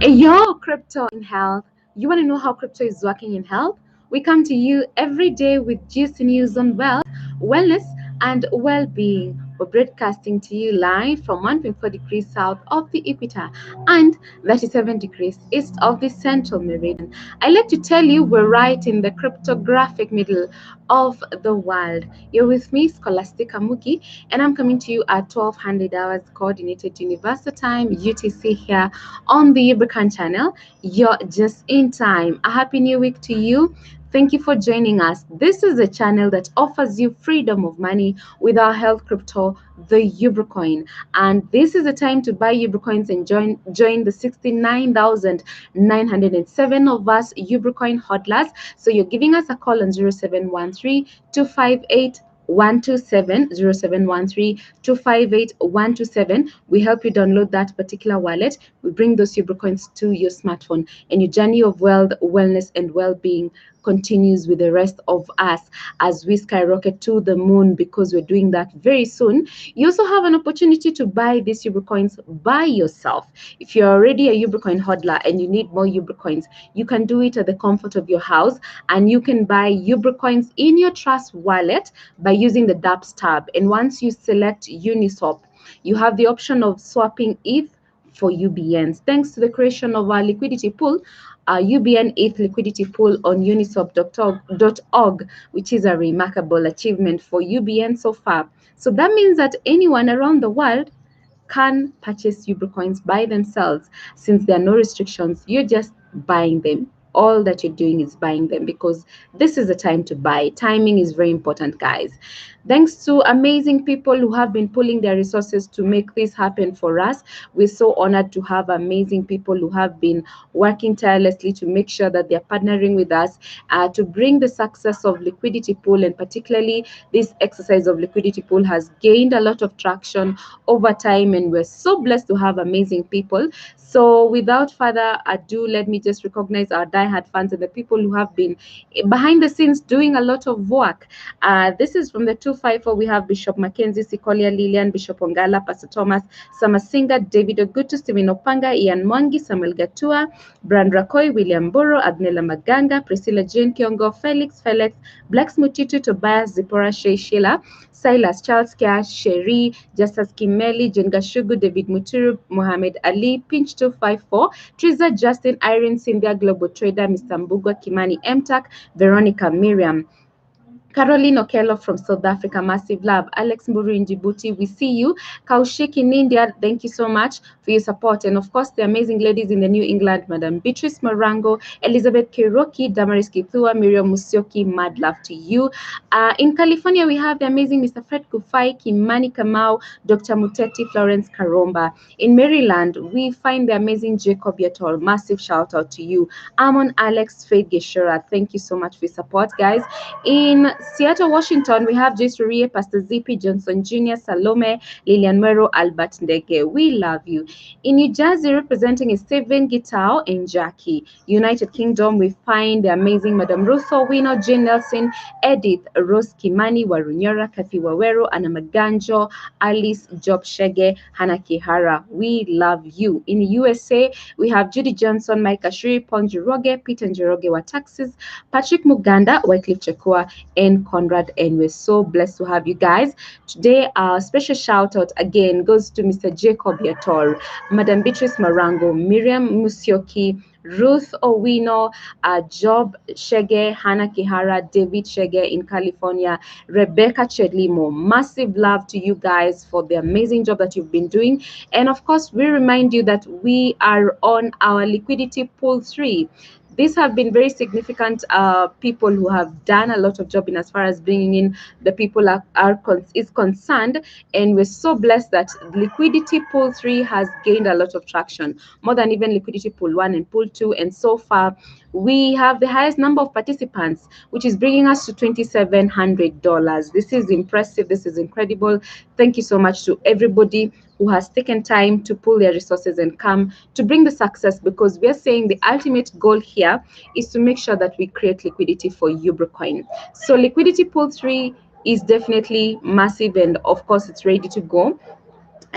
Yo, crypto in health. You want to know how crypto is working in health? We come to you every day with juicy news on wealth, wellness, and well-being. We're broadcasting to you live from 1.4 degrees south of the equator and 37 degrees east of the central meridian. I like to tell you we're right in the cryptographic middle of the world. You're with me, Scholastica Mugi, and I'm coming to you at 1200 hours coordinated universal time UTC here on the Ubricoin channel. You're just in time. A happy new week to you. Thank you for joining us. This is a channel that offers you freedom of money with our health crypto, the Ubricoin. And this is the time to buy Ubricoins and join the 69,907 of us Ubricoin hodlers. So you're giving us a call on 0713 258 127 0713 258 127. We help you download that particular wallet. We bring those Ubricoins to your smartphone, and your journey of wealth, wellness, and well-being continues with the rest of us as we skyrocket to the moon, because we're doing that very soon. You also have an opportunity to buy these Ubricoins by yourself. If you're already a Ubricoin hodler and you need more Ubricoins, you can do it at the comfort of your house, and you can buy Ubricoins in your Trust wallet by using the dApps tab. And once you select Uniswap, you have the option of swapping ETH for UBNs. Thanks to the creation of our liquidity pool, UBN ETH liquidity pool on uniswap.org, which is a remarkable achievement for UBN so far. So that means that anyone around the world can purchase Ubricoins by themselves. Since there are no restrictions, you're just buying them. All that you're doing is buying them, because this is the time to buy. Timing is very important, guys. Thanks to amazing people who have been pulling their resources to make this happen for us. We're so honored to have amazing people who have been working tirelessly to make sure that they're partnering with us to bring the success of Liquidity Pool, and particularly this exercise of Liquidity Pool has gained a lot of traction over time, and we're so blessed to have amazing people. So without further ado, let me just recognize our diehard fans and the people who have been behind the scenes doing a lot of work. This is from the 254. We have Bishop Mackenzie, Sikolia Lilian, Bishop Ongala, Pastor Thomas, Samasinga, David Ogutu, Stephen Opanga, Ian Mwangi, Samuel Gatua, Brand Rakoy, William Boro, Agnella Maganga, Priscilla Jane Kiongo, Felix, Blacks Mutitu, Tobias, Zipporah Shea Sheila, Silas Charles Kia, Sherry, Justice Kimeli, Jenga Shugu, David Muturu, Mohammed Ali, Pinch 254, Triza Justin, Irene Cynthia, Global Trader, Mr. Mbugwa, Kimani MTAC, Veronica Miriam, Caroline Okello from South Africa, massive love. Alex Mburu in Djibouti, we see you. Kaushik in India, thank you so much for your support. And of course, the amazing ladies in the New England, Madam Beatrice Morango, Elizabeth Kiroki, Damaris Kithua, Miriam Musioki, mad love to you. In California, we have the amazing Mr. Fred Kufai, Kimani Kamau, Dr. Muteti, Florence Karomba. In Maryland, we find the amazing Jacob Yatol, massive shout out to you. Amon Alex Faith Geshura, thank you so much for your support, guys. In Seattle, Washington, we have Jace Rurie, Pastor Zippy, Johnson Jr., Salome, Lilian Mero, Albert Ndege. We love you. In New Jersey, representing is Steven Gitao and Jackie. United Kingdom, we find the amazing Madam Russo Wino, Jane Nelson, Edith, Rose Kimani, Warunyora, Kathy Wawero, Anna Maganjo, Alice Job Shege, Hannah Kihara. We love you. In the USA, we have Judy Johnson, Mike Ashiri, Paul Njoroge, Peter Njoroge wa Taxes, Patrick Muganda, Wycliffe Chekua, and Conrad, and we're so blessed to have you guys. Today, our special shout out again goes to Mr. Jacob Yator, Madam Beatrice Marango, Miriam Musioki, Ruth Owino, Job Shege, Hannah Kihara, David Shege in California, Rebecca Chedlimo. Massive love to you guys for the amazing job that you've been doing. And of course, we remind you that we are on our Liquidity Pool 3. These have been very significant people who have done a lot of job in as far as bringing in the people is concerned, and we're so blessed that Liquidity Pool 3 has gained a lot of traction, more than even Liquidity Pool 1 and Pool 2, and so far we have the highest number of participants, which is bringing us to $2,700. This is impressive. This is incredible. Thank you so much to everybody who has taken time to pull their resources and come to bring the success, because we are saying the ultimate goal here is to make sure that we create liquidity for Ubricoin. So Liquidity Pool 3 is definitely massive, and of course it's ready to go.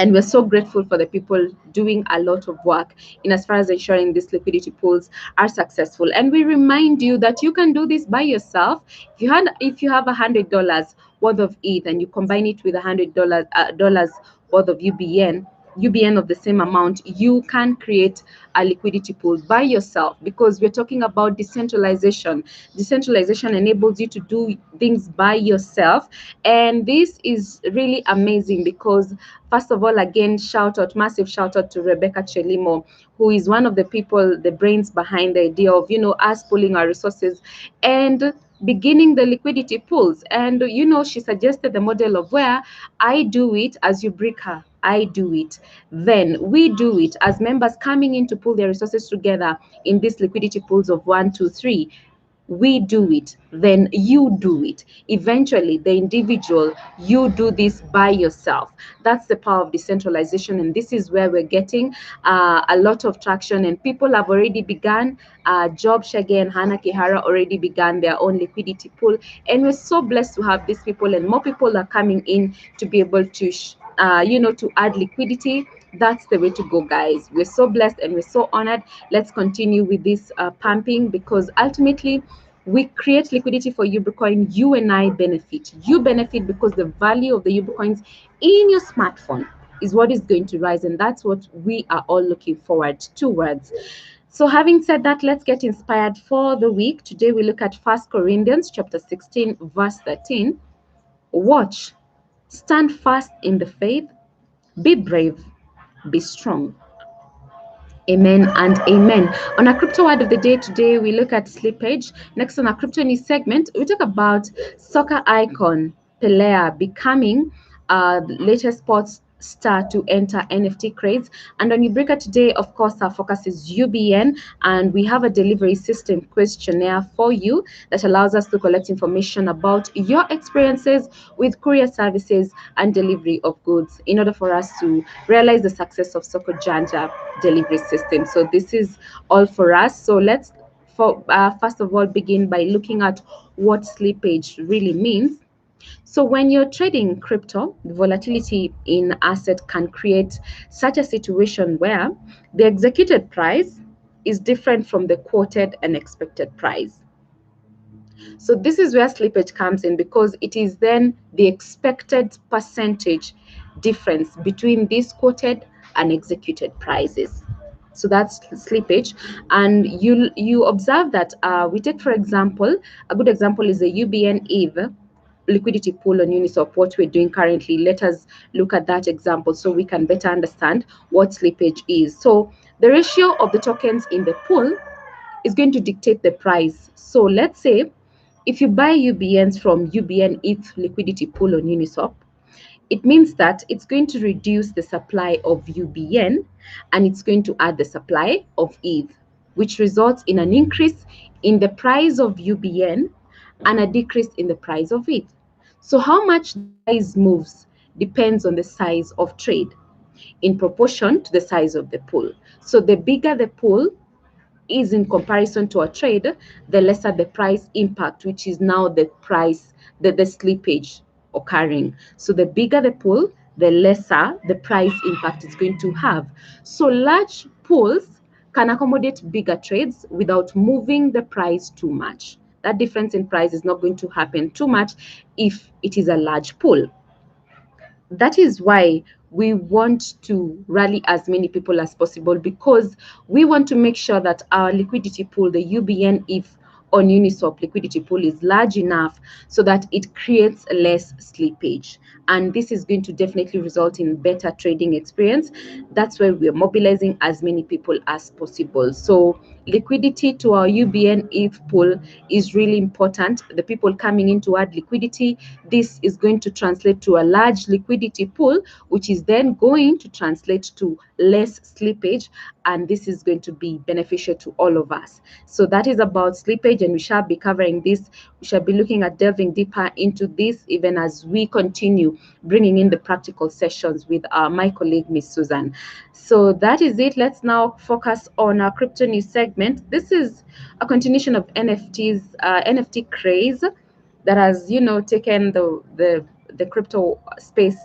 And we're so grateful for the people doing a lot of work in as far as ensuring these liquidity pools are successful. And we remind you that you can do this by yourself. If you have $100 worth of ETH and you combine it with $100 worth of UBN of the same amount, you can create a liquidity pool by yourself, because we're talking about decentralization. Decentralization enables you to do things by yourself, and this is really amazing because, first of all, again, massive shout out to Rebecca Chelimo, who is one of the people, the brains behind the idea of, us pooling our resources and beginning the liquidity pools. And, she suggested the model of where I do it as Ubrica. I do it. Then we do it as members coming in to pull their resources together in these liquidity pools of 1, 2, 3. We do it, then you do it. Eventually, the individual, you do this by yourself. That's the power of decentralization, and this is where we're getting a lot of traction, and people have already begun. Job Shage and Hannah Kihara already began their own liquidity pool, and we're so blessed to have these people, and more people are coming in to be able to to add liquidity. That's the way to go, guys. We're so blessed and we're so honored. Let's continue with this pumping, because ultimately we create liquidity for Ubricoin. You and I benefit. You benefit because the value of the Ubricoins in your smartphone is what is going to rise, and that's what we are all looking forward towards. So having said that, let's get inspired for the week. Today we look at 1 Corinthians chapter 16, verse 13. Watch, stand fast in the faith, be brave, be strong. Amen and amen. On our crypto word of the day today, we look at slippage. Next on our crypto news segment, we talk about soccer icon Pelea becoming the latest sports star to enter NFT craze. And on Ubrica today, of course, our focus is UBN, and we have a delivery system questionnaire for you that allows us to collect information about your experiences with courier services and delivery of goods in order for us to realize the success of Soko Janja delivery system. So this is all for us. So let's first of all begin by looking at what slippage really means. So when you're trading crypto, the volatility in asset can create such a situation where the executed price is different from the quoted and expected price. So this is where slippage comes in, because it is then the expected percentage difference between these quoted and executed prices. So that's slippage. And you observe that we take, for example, a good example is the UBN EVE liquidity pool on Uniswap, what we're doing currently. Let us look at that example so we can better understand what slippage is. So the ratio of the tokens in the pool is going to dictate the price. So let's say if you buy UBNs from UBN ETH liquidity pool on Uniswap, it means that it's going to reduce the supply of UBN and it's going to add the supply of ETH, which results in an increase in the price of UBN and a decrease in the price of ETH. So how much the price moves depends on the size of trade in proportion to the size of the pool. So the bigger the pool is in comparison to a trade, the lesser the price impact, which is now the price, the slippage occurring. So the bigger the pool, the lesser the price impact is going to have. So large pools can accommodate bigger trades without moving the price too much. That difference in price is not going to happen too much if it is a large pool. That is why we want to rally as many people as possible, because we want to make sure that our liquidity pool, the UBN if on Uniswap liquidity pool, is large enough so that it creates less slippage. And this is going to definitely result in better trading experience. That's why we're mobilizing as many people as possible. So liquidity to our UBN ETH pool is really important. The people coming in to add liquidity, this is going to translate to a large liquidity pool, which is then going to translate to less slippage, and this is going to be beneficial to all of us. So that is about slippage, and we shall be covering this. We shall be looking at delving deeper into this even as we continue bringing in the practical sessions with my colleague, Miss Susan. So that is it. Let's now focus on our crypto news segment. This is a continuation of NFT craze that has, taken the crypto space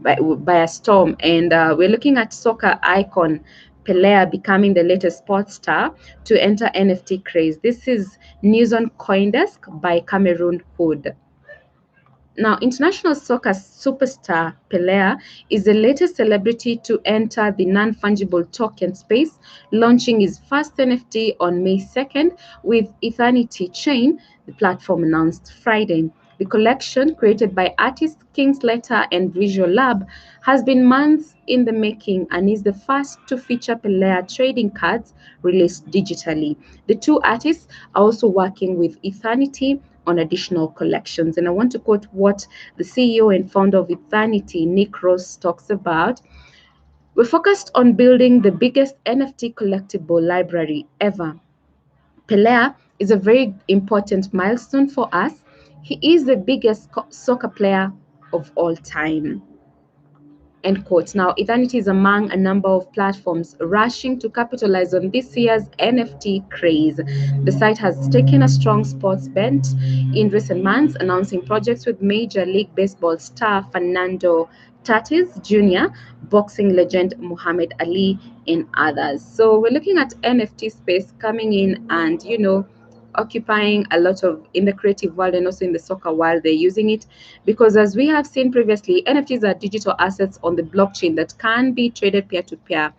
by a storm. And we're looking at soccer icon Pelea becoming the latest sports star to enter NFT craze. This is news on CoinDesk by Cameroon Hood. Now, international soccer superstar Pelea is the latest celebrity to enter the non-fungible token space, launching his first NFT on May 2nd with Eternity Chain, the platform announced Friday. The collection, created by artist Kingslater and Visual Lab, has been months in the making and is the first to feature Pelea trading cards released digitally. The two artists are also working with Eternity on additional collections. And I want to quote what the CEO and founder of Eternity, Nick Ross, talks about. We're focused on building the biggest NFT collectible library ever. Pelea is a very important milestone for us. He is the biggest soccer player of all time. End quote. Now, Eternity is among a number of platforms rushing to capitalize on this year's NFT craze. The site has taken a strong sports bent in recent months, announcing projects with Major League Baseball star Fernando Tatis Jr., boxing legend Muhammad Ali, and others. So we're looking at NFT space coming in and, occupying a lot of in the creative world and also in the soccer world. They're using it because, as we have seen previously, NFTs are digital assets on the blockchain that can be traded peer to peer,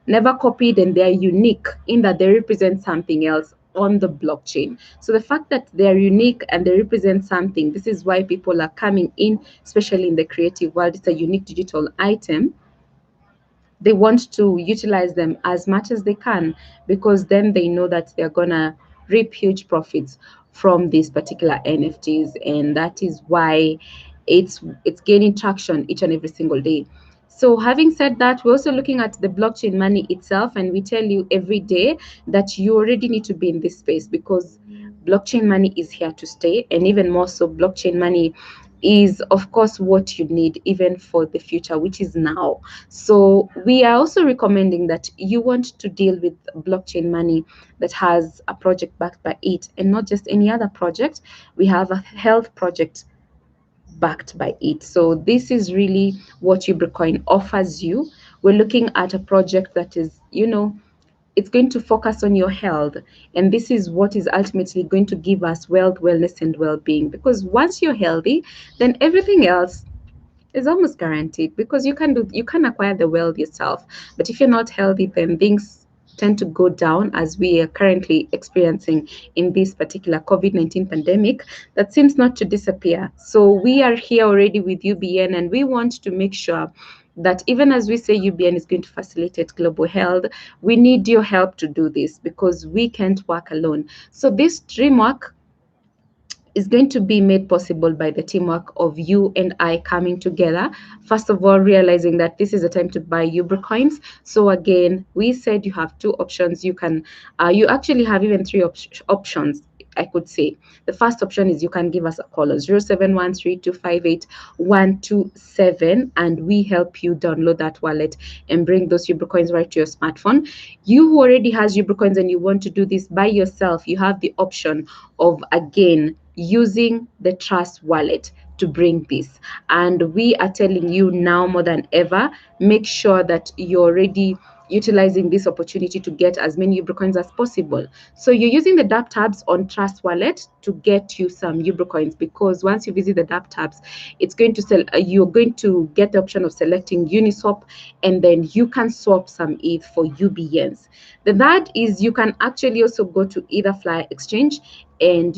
never copied, and they're unique in that they represent something else on the blockchain. So the fact that they're unique and they represent something, this is why people are coming in, especially in the creative world. It's a unique digital item. They want to utilize them as much as they can because then they know that they're gonna reap huge profits from these particular NFTs, and that is why it's gaining traction each and every single day. So having said that, we're also looking at the blockchain money itself, and we tell you every day that you already need to be in this space because blockchain money is here to stay, and even more so, blockchain money is of course what you need even for the future, which is now. So we are also recommending that you want to deal with blockchain money that has a project backed by it, and not just any other project. We have a health project backed by it. So this is really what Ubricoin offers you. We're looking at a project that is, it's going to focus on your health, and this is what is ultimately going to give us wealth, wellness, and well-being, because once you're healthy, then everything else is almost guaranteed, because you can acquire the wealth yourself. But if you're not healthy, then things tend to go down, as we are currently experiencing in this particular COVID-19 pandemic that seems not to disappear. So we are here already with UBN, and we want to make sure that even as we say UBN is going to facilitate global health, we need your help to do this because we can't work alone. So this dreamwork is going to be made possible by the teamwork of you and I coming together. First of all, realizing that this is a time to buy Ubricoins. So again, we said you have two options. You actually have even three options, I could say. The first option is you can give us a call at 0713-258-127, and we help you download that wallet and bring those Ubricoins right to your smartphone. You who already has Ubricoins and you want to do this by yourself, you have the option of, again, using the Trust wallet to bring this. And we are telling you now more than ever, make sure that you're already utilizing this opportunity to get as many Ubricoins as possible. So you're using the dApp tabs on Trust Wallet to get you some Ubricoins, because once you visit the dApp tabs, it's going to sell. You're going to get the option of selecting Uniswap, and then you can swap some ETH for UBNs. The third is you can actually also go to Etherflyer exchange and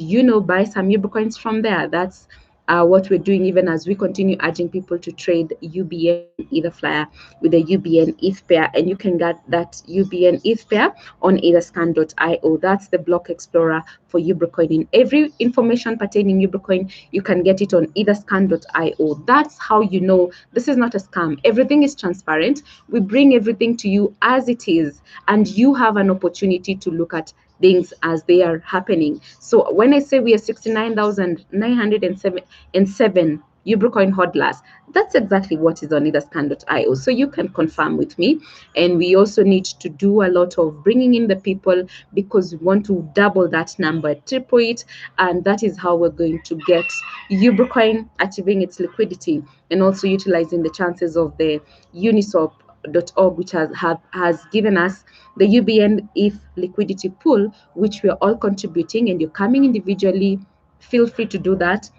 buy some Ubricoins from there. That's what we're doing, even as we continue urging people to trade UBN on Etherflyer with the UBN ETH pair, and you can get that UBN ETH pair on etherscan.io. That's the block explorer for Ubricoin. In every information pertaining Ubricoin, you can get it on etherscan.io. That's how you know this is not a scam. Everything is transparent. We bring everything to you as it is, and you have an opportunity to look at things as they are happening. So when I say we are 69,907 Ubricoin hodlers. That's exactly what is on etherscan.io. So you can confirm with me. And we also need to do a lot of bringing in the people, because we want to double that number, triple it. And that is how we're going to get Ubricoin achieving its liquidity, and also utilizing the chances of the Uniswap.org, which has given us the UBN ETH liquidity pool, which we're all contributing. And you're coming individually, feel free to do that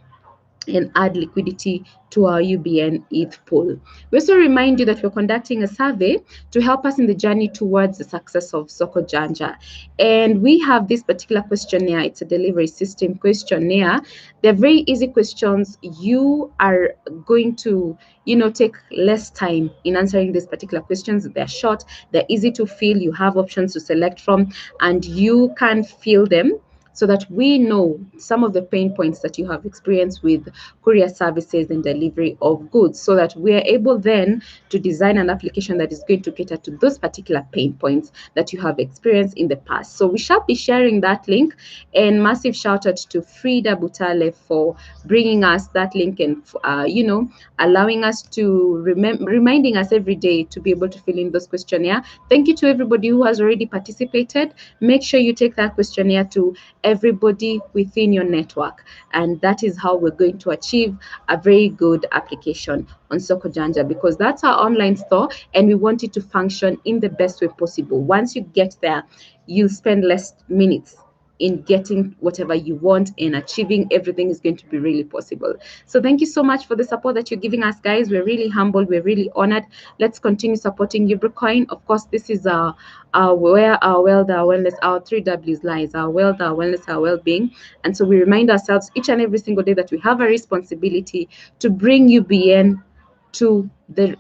and add liquidity to our UBN ETH pool. We also remind you that we're conducting a survey to help us in the journey towards the success of Soko Janja. And we have this particular questionnaire. It's a delivery system questionnaire. They're very easy questions. You are going to, take less time in answering these particular questions. They're short, they're easy to fill. You have options to select from, and you can fill them so that we know some of the pain points that you have experienced with courier services and delivery of goods, so that we are able then to design an application that is going to cater to those particular pain points that you have experienced in the past. So we shall be sharing that link, and massive shout out to Frida Butale for bringing us that link and allowing us to reminding us every day to be able to fill in those questionnaire. Thank you to everybody who has already participated. Make sure you take that questionnaire to everybody within your network, and that is how we're going to achieve a very good application on Soko Janja, because that's our online store and we want it to function in the best way possible. Once you get there, you'll spend less minutes in getting whatever you want, and achieving everything is going to be really possible. So thank you so much for the support that you're giving us, guys. We're really humbled, we're really honored. Let's continue supporting Ubricoin. Of course, this is where our wealth, our wellness, our 3Ws lies: our wealth, our wellness, our well-being. And so we remind ourselves each and every single day that we have a responsibility to bring UBN to the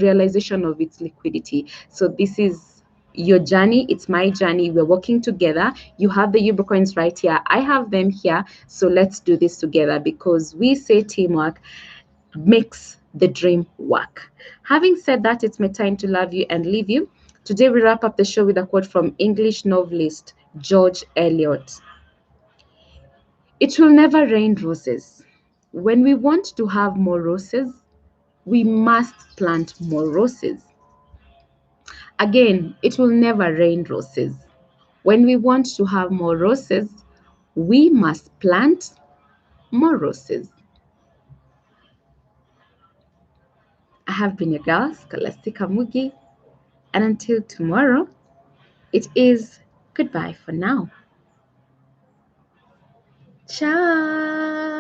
realization of its liquidity. So this is your journey, it's my journey. We're working together. You have the Ubricoins right here, I have them here. So let's do this together, because we say teamwork makes the dream work. Having said that, it's my time to love you and leave you. Today we wrap up the show with a quote from English novelist George Eliot. It will never rain roses. When we want to have more roses, we must plant more roses. Again, it will never rain roses. When we want to have more roses, we must plant more roses. I have been your girl, Scholastica Mugi, and until tomorrow, it is goodbye for now. Ciao.